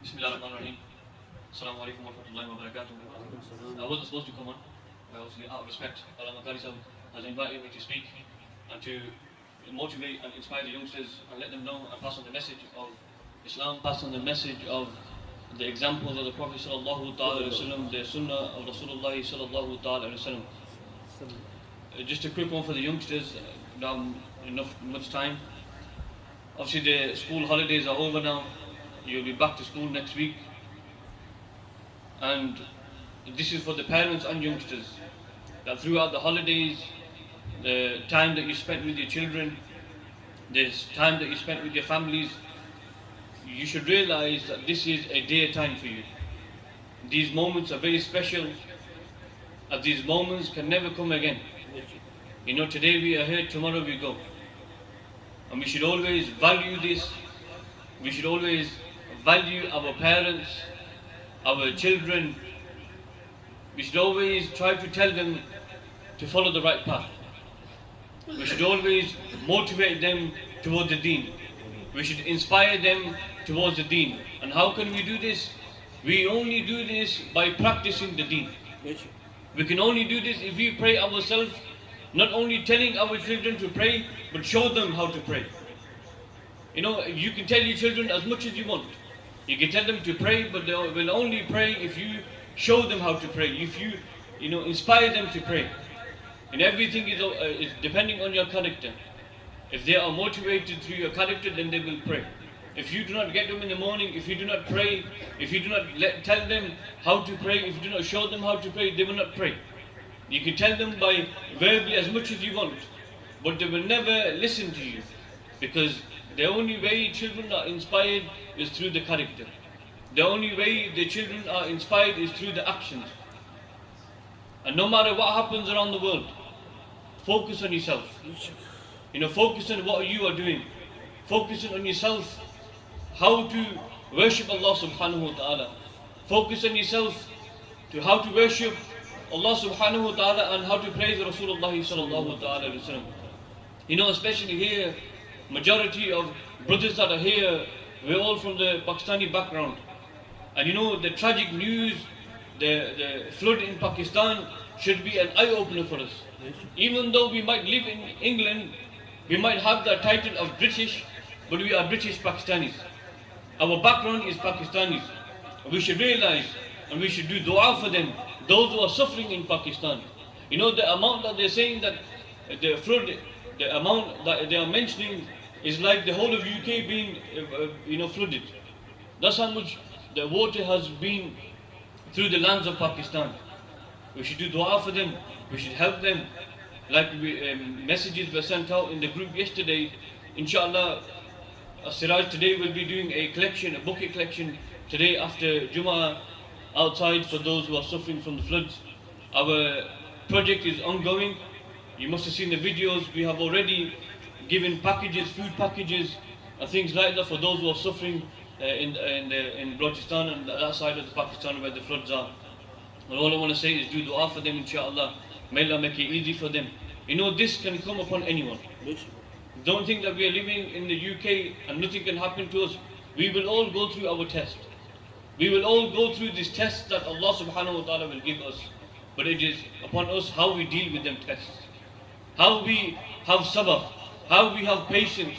Bismillahirrahmanirrahim. Assalamu alaikum wa rahmatullahi wa barakatuh. I wasn't supposed to come on, but obviously out of respect, Allama Hussan has invited me to speak and to motivate and inspire the youngsters and let them know and pass on the message of Islam, pass on the message of the examples of the Prophet sallallahu ta'ala wasallam, the sunnah of Rasulullah sallallahu ta'ala wasallam. Just a quick one for the youngsters, not much time. Obviously the school holidays are over now. You'll be back to school next week, and this is for the parents and youngsters, that throughout the holidays, the time that you spent with your children, this time that you spent with your families, you should realize that this is a day time for you. These moments are very special, as these moments can never come again. You know, today we are here, tomorrow we go, and we should always value this. We should always value our parents, our children. We should always try to tell them to follow the right path. We should always motivate them towards the deen. We should inspire them towards the deen. And how can we do this? We only do this by practicing the deen. We can only do this if we pray ourselves, not only telling our children to pray, but show them how to pray. You know, you can tell your children as much as you want. You can tell them to pray, but they will only pray if you show them how to pray, if you inspire them to pray. And everything is depending on your character. If they are motivated through your character, then they will pray. If you do not get them in the morning, if you do not pray, if you do not tell them how to pray, if you do not show them how to pray, they will not pray. You can tell them by verbally as much as you want, but they will never listen to you, because the only way children are inspired is through the character. The only way the children are inspired is through the actions. And no matter what happens around the world, focus on yourself. Focus on what you are doing. Focus on yourself, how to worship Allah subhanahu wa ta'ala. Focus on yourself to how to worship Allah subhanahu wa ta'ala and how to praise Rasulullah sallallahu ta'ala wa sallam. Especially here, majority of brothers that are here, we're all from the Pakistani background. And the tragic news, the flood in Pakistan should be an eye-opener for us. Even though we might live in England, we might have the title of British, but we are British Pakistanis. Our background is Pakistanis. We should realize and we should do dua for them, those who are suffering in Pakistan. The amount that they're saying that the flood, the amount that they are mentioning is like the whole of UK being flooded. That's how much the water has been through the lands of Pakistan. We should do dua for them. We should help them. Like messages were sent out in the group yesterday. Inshallah, Siraj today will be doing a collection, a bouquet collection today after Jummah outside for those who are suffering from the floods. Our project is ongoing. You must have seen the videos. We have already given packages, food packages and things like that for those who are suffering in Balochistan and that side of Pakistan where the floods are. And all I want to say is do dua for them, inshallah. May Allah make it easy for them. This can come upon anyone. Don't think that we are living in the UK and nothing can happen to us. We will all go through our test. We will all go through this test that Allah subhanahu wa ta'ala will give us. But it is upon us how we deal with them tests. How we have sabr, how we have patience,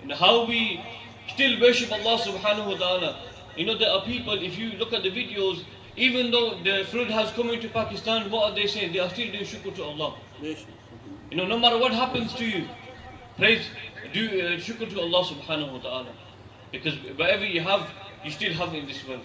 and how we still worship Allah subhanahu wa ta'ala. There are people, if you look at the videos, even though the flood has come into Pakistan, what are they saying? They are still doing shukr to Allah. No matter what happens to you, do shukr to Allah subhanahu wa ta'ala. Because whatever you have, you still have in this world.